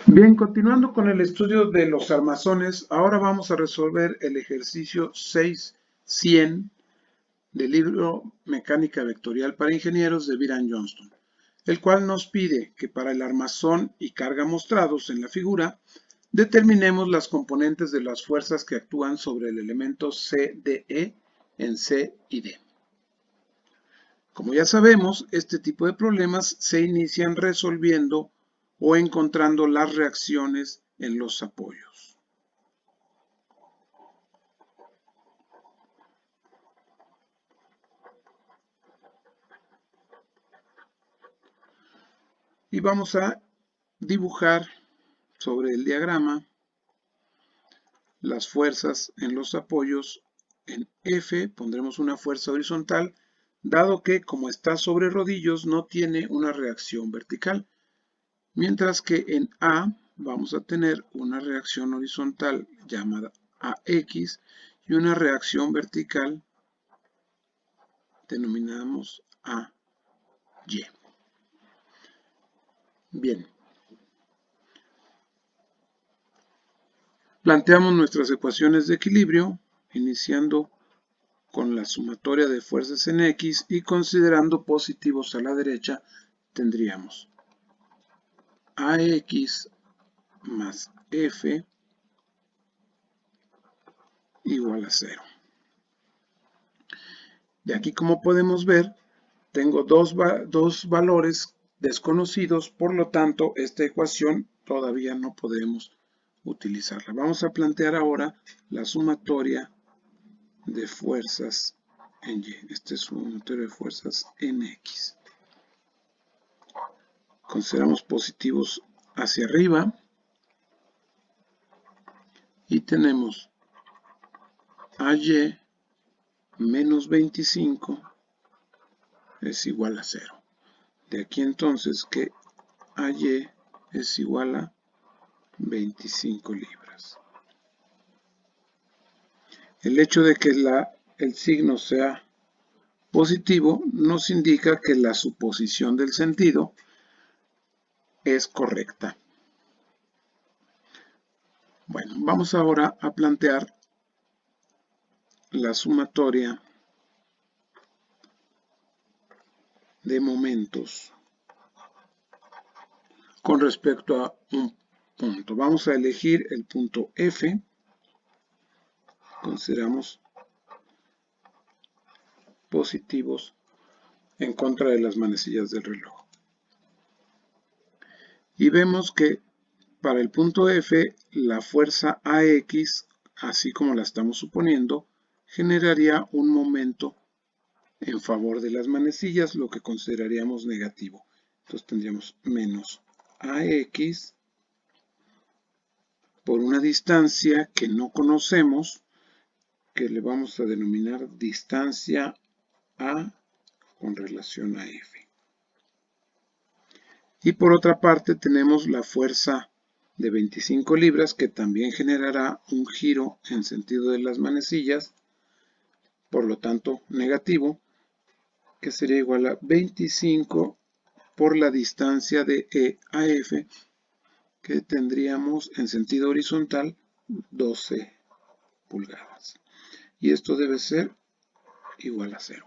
Bien, continuando con el estudio de los armazones, ahora vamos a resolver el ejercicio 6.100 del libro Mecánica Vectorial para Ingenieros de Byron Johnston, el cual nos pide que para el armazón y carga mostrados en la figura, determinemos las componentes de las fuerzas que actúan sobre el elemento CDE en C y D. Como ya sabemos, este tipo de problemas se inician resolviendo o encontrando las reacciones en los apoyos. Y vamos a dibujar sobre el diagrama las fuerzas en los apoyos. En F pondremos una fuerza horizontal, dado que como está sobre rodillos no tiene una reacción vertical, mientras que en A vamos a tener una reacción horizontal llamada AX y una reacción vertical denominamos AY. Bien. Planteamos nuestras ecuaciones de equilibrio, iniciando con la sumatoria de fuerzas en X y considerando positivos a la derecha, tendríamos AX más F igual a 0. De aquí, como podemos ver, tengo dos valores desconocidos, por lo tanto, esta ecuación todavía no podemos utilizarla. Vamos a plantear ahora la sumatoria de fuerzas en Y. Este es un sumatoria de fuerzas en X. Consideramos positivos hacia arriba y tenemos AY menos 25 es igual a 0. De aquí entonces que AY es igual a 25 libras. El hecho de que el signo sea positivo nos indica que la suposición del sentido es correcta. Bueno, vamos ahora a plantear la sumatoria de momentos con respecto a un punto. Vamos a elegir el punto F. Consideramos positivos en contra de las manecillas del reloj. Y vemos que para el punto F, la fuerza AX, así como la estamos suponiendo, generaría un momento en favor de las manecillas, lo que consideraríamos negativo. Entonces tendríamos menos AX por una distancia que no conocemos, que le vamos a denominar distancia A con relación a F. Y por otra parte tenemos la fuerza de 25 libras que también generará un giro en sentido de las manecillas, por lo tanto negativo, que sería igual a 25 por la distancia de E a F, que tendríamos en sentido horizontal 12 pulgadas. Y esto debe ser igual a 0.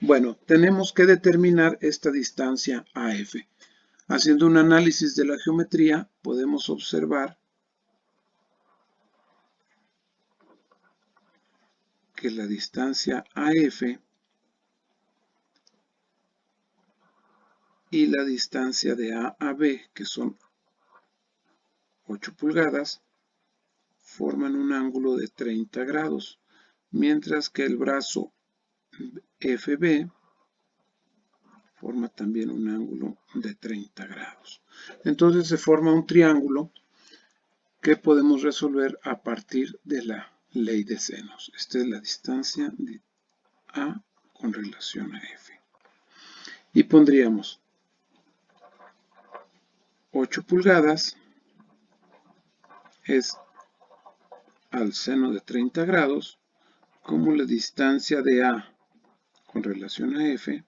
Bueno, tenemos que determinar esta distancia AF. Haciendo un análisis de la geometría, podemos observar que la distancia AF y la distancia de A a B, que son 8 pulgadas, forman un ángulo de 30 grados, mientras que el brazo FB forma también un ángulo de 30 grados. Entonces se forma un triángulo que podemos resolver a partir de la ley de senos. Esta es la distancia de A con relación a F. Y pondríamos 8 pulgadas es al seno de 30 grados, como la distancia de A con relación a F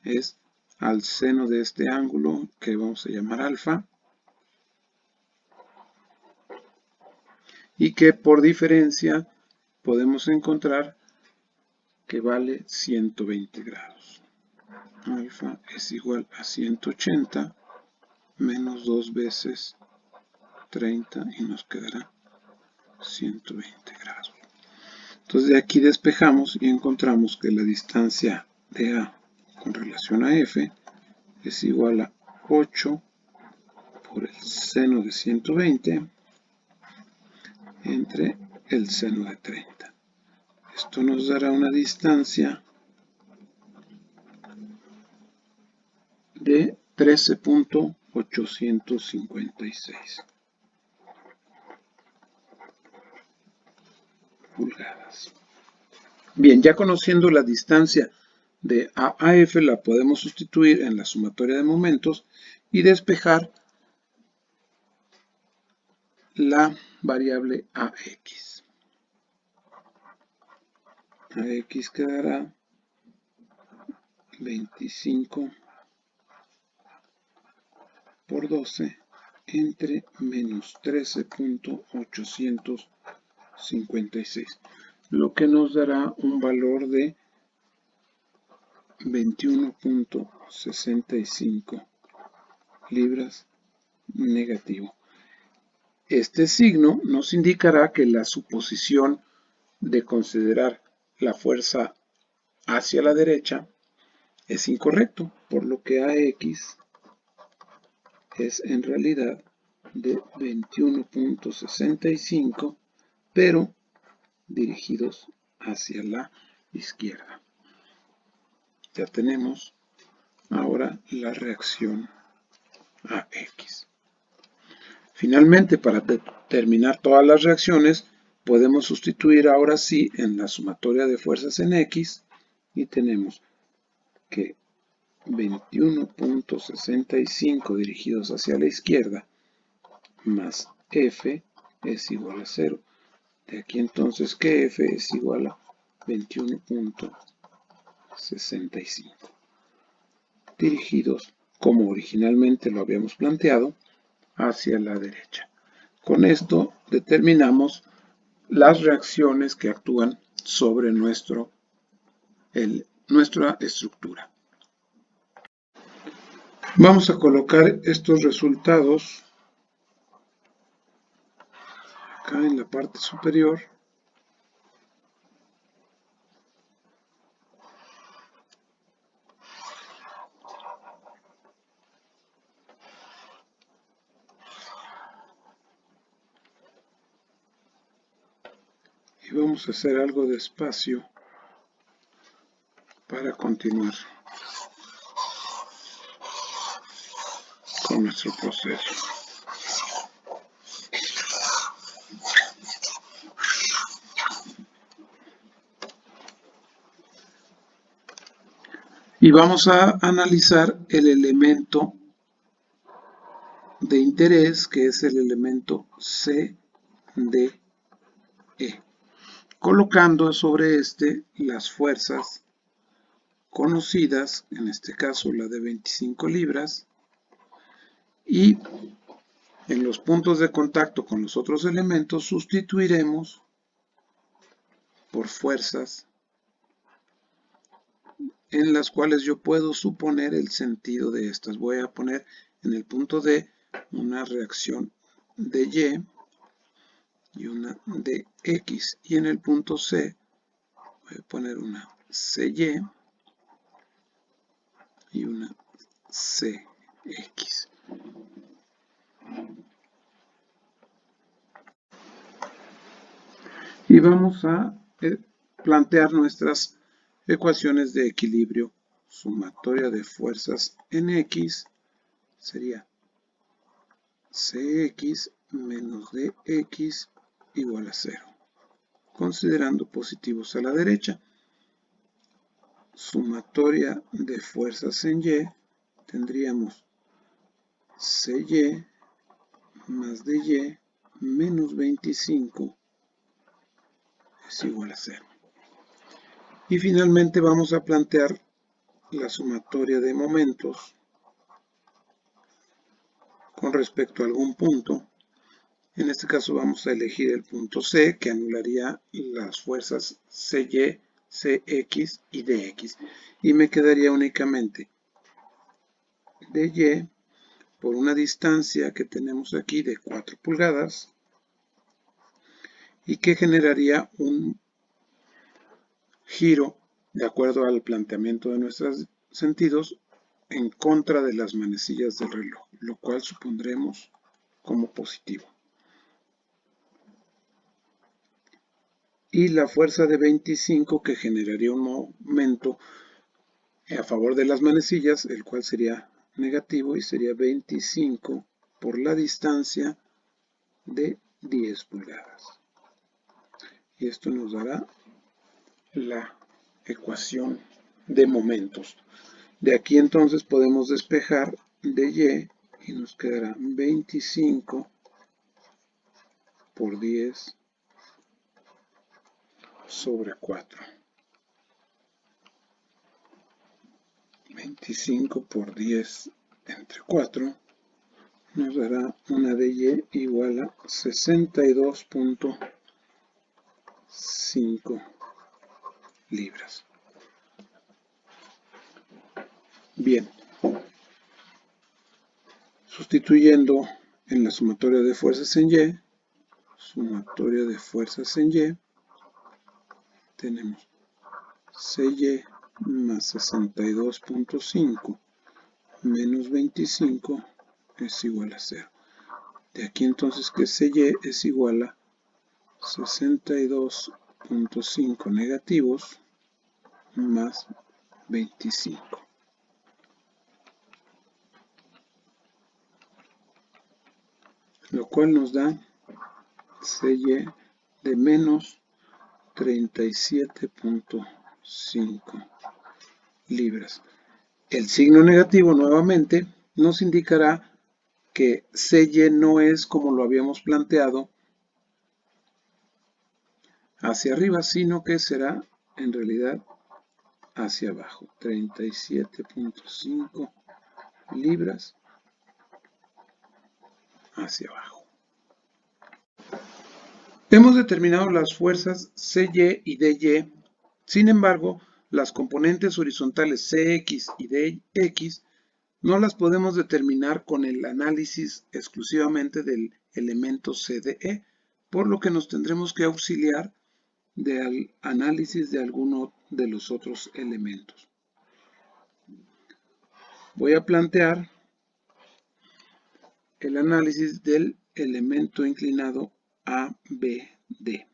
es al seno de este ángulo que vamos a llamar alfa, y que por diferencia podemos encontrar que vale 120 grados. Alfa es igual a 180 menos 2 veces 30 y nos quedará 120 grados. Entonces de aquí despejamos y encontramos que la distancia de A con relación a F es igual a 8 por el seno de 120 entre el seno de 30. Esto nos dará una distancia de 13.856 pulgadas. Bien, ya conociendo la distancia de A a F, la podemos sustituir en la sumatoria de momentos y despejar la variable AX. AX quedará 25 por 12 entre menos 13.856, lo que nos dará un valor de 21.65 libras negativo. Este signo nos indicará que la suposición de considerar la fuerza hacia la derecha es incorrecto, por lo que AX es en realidad de 21.65, pero dirigidos hacia la izquierda. Ya tenemos ahora la reacción AX. Finalmente, para determinar todas las reacciones, podemos sustituir ahora sí en la sumatoria de fuerzas en X y tenemos que 21.65 dirigidos hacia la izquierda más F es igual a 0. De aquí entonces que F es igual a 21.65 dirigidos, como originalmente lo habíamos planteado, hacia la derecha. Con esto determinamos las reacciones que actúan sobre nuestra estructura. Vamos a colocar estos resultados acá en la parte superior. Y vamos a hacer algo de espacio para continuar con nuestro proceso. Y vamos a analizar el elemento de interés, que es el elemento CDE, colocando sobre este las fuerzas conocidas, en este caso la de 25 libras, y en los puntos de contacto con los otros elementos sustituiremos por fuerzas en las cuales yo puedo suponer el sentido de estas. Voy a poner en el punto D una reacción de Y y una de X, y en el punto C voy a poner una CY y una CX. Y vamos a plantear nuestras ecuaciones de equilibrio. Sumatoria de fuerzas en X sería Cx menos Dx igual a 0, considerando positivos a la derecha. Sumatoria de fuerzas en Y, tendríamos Cy más Dy menos 25 es igual a 0. Y finalmente vamos a plantear la sumatoria de momentos con respecto a algún punto, En este caso vamos a elegir el punto C, que anularía las fuerzas CY, CX y DX. Y me quedaría únicamente DY por una distancia que tenemos aquí de 4 pulgadas y que generaría un giro de acuerdo al planteamiento de nuestros sentidos en contra de las manecillas del reloj, lo cual supondremos como positivo. Y la fuerza de 25 que generaría un momento a favor de las manecillas, el cual sería negativo y sería 25 por la distancia de 10 pulgadas. Y esto nos dará la ecuación de momentos. De aquí entonces podemos despejar dy y nos quedará 25 por 10 sobre 4. 25 por 10 entre 4 nos dará una dy igual a 62.5 libras. Bien, sustituyendo en la sumatoria de fuerzas en Y, tenemos CY más 62.5 menos 25 es igual a 0. De aquí entonces que CY es igual a 62.5 negativos más 25. Lo cual nos da CY de menos 37.5 libras. El signo negativo nuevamente nos indicará que CY no es como lo habíamos planteado hacia arriba, sino que será en realidad hacia abajo. 37.5 libras hacia abajo. Hemos determinado las fuerzas CY y DY. Sin embargo, las componentes horizontales CX y DX no las podemos determinar con el análisis exclusivamente del elemento CDE, por lo que nos tendremos que auxiliar del análisis de alguno de los otros elementos. Voy a plantear el análisis del elemento inclinado ABD.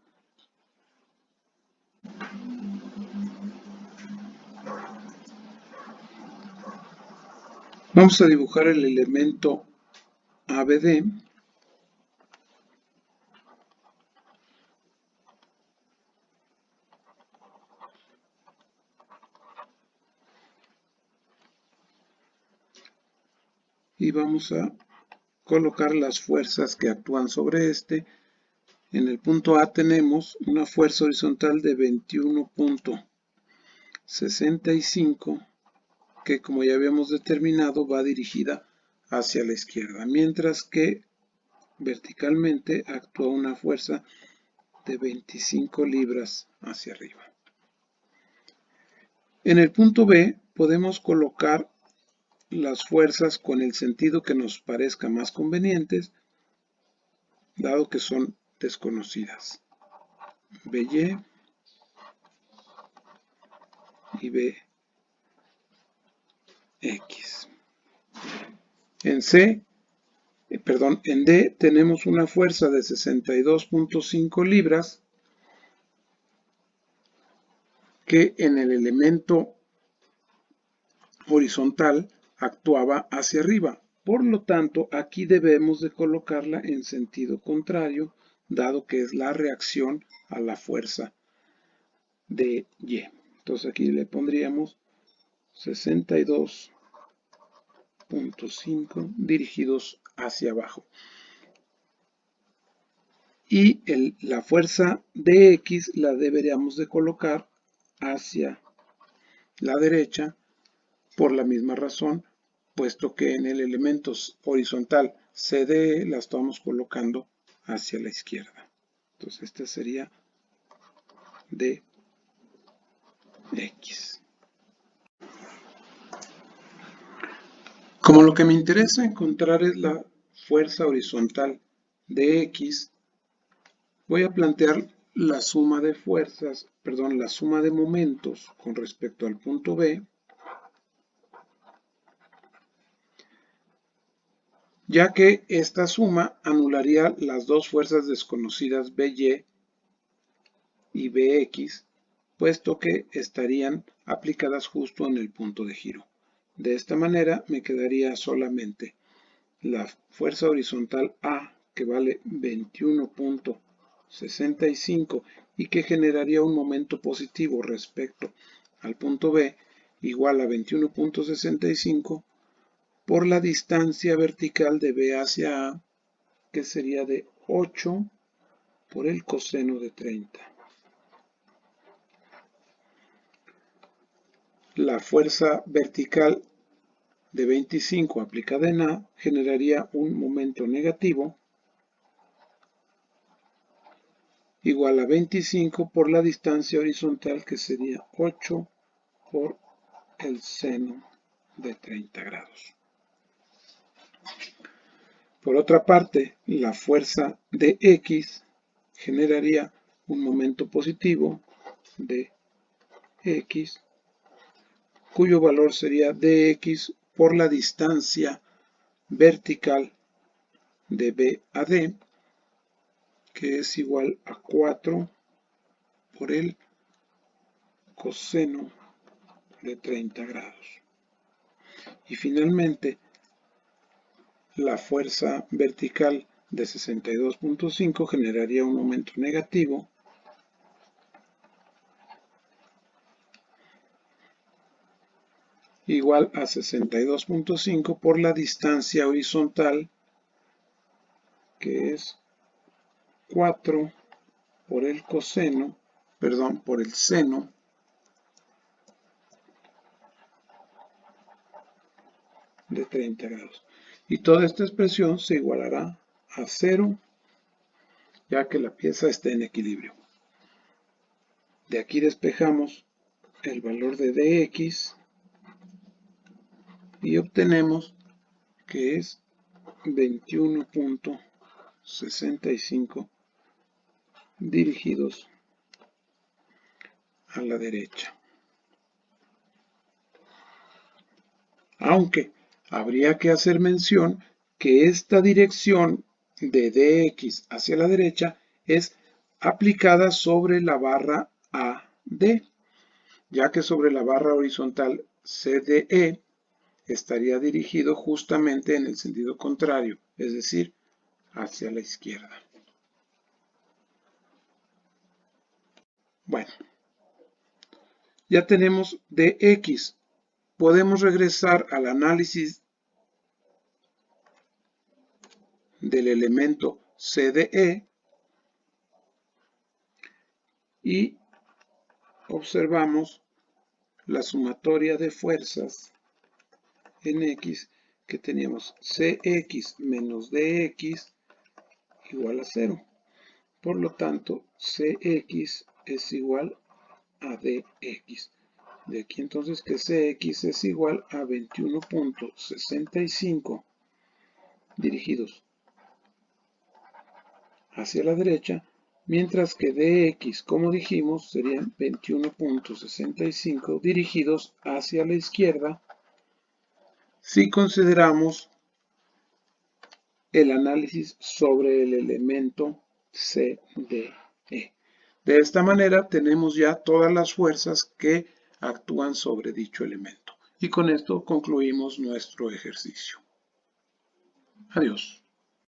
Vamos a dibujar el elemento ABD. Y vamos a colocar las fuerzas que actúan sobre este. En el punto A tenemos una fuerza horizontal de 21.65 que, como ya habíamos determinado, va dirigida hacia la izquierda, mientras que verticalmente actúa una fuerza de 25 libras hacia arriba. En el punto B podemos colocar las fuerzas con el sentido que nos parezca más convenientes, dado que son desconocidas. BY y BX. En D tenemos una fuerza de 62.5 libras que en el elemento horizontal actuaba hacia arriba. Por lo tanto, aquí debemos de colocarla en sentido contrario, dado que es la reacción a la fuerza de Y. Entonces aquí le pondríamos 62.5 dirigidos hacia abajo. Y la fuerza de X la deberíamos de colocar hacia la derecha por la misma razón, puesto que en el elemento horizontal CDE la estamos colocando hacia la izquierda. Entonces esta sería dx. Como lo que me interesa encontrar es la fuerza horizontal de x, voy a plantear la suma de fuerzas, la suma de momentos con respecto al punto B, ya que esta suma anularía las dos fuerzas desconocidas BY y BX, puesto que estarían aplicadas justo en el punto de giro. De esta manera me quedaría solamente la fuerza horizontal A, que vale 21.65 y que generaría un momento positivo respecto al punto B, igual a 21.65 por la distancia vertical de B hacia A, que sería de 8 por el coseno de 30. La fuerza vertical de 25 aplicada en A generaría un momento negativo igual a 25 por la distancia horizontal, que sería 8 por el seno de 30 grados. Por otra parte, la fuerza de X generaría un momento positivo de X, cuyo valor sería dx por la distancia vertical de B a D, que es igual a 4 por el coseno de 30 grados. Y finalmente, la fuerza vertical de 62.5 generaría un momento negativo igual a 62.5 por la distancia horizontal, que es 4 por el coseno, por el seno de 30 grados. Y toda esta expresión se igualará a 0, ya que la pieza está en equilibrio. De aquí despejamos el valor de dx y obtenemos que es 21.65 dirigidos a la derecha. Aunque habría que hacer mención que esta dirección de dx hacia la derecha es aplicada sobre la barra AD, ya que sobre la barra horizontal CDE estaría dirigido justamente en el sentido contrario, es decir, hacia la izquierda. Bueno, ya tenemos dx. Podemos regresar al análisis del elemento CDE y observamos la sumatoria de fuerzas en X, que teníamos Cx menos Dx igual a 0. Por lo tanto, Cx es igual a Dx. De aquí entonces que Cx es igual a 21.65 dirigidos hacia la derecha, mientras que dx, como dijimos, serían 21.65 dirigidos hacia la izquierda si consideramos el análisis sobre el elemento CDE. De esta manera tenemos ya todas las fuerzas que actúan sobre dicho elemento. Y con esto concluimos nuestro ejercicio. Adiós.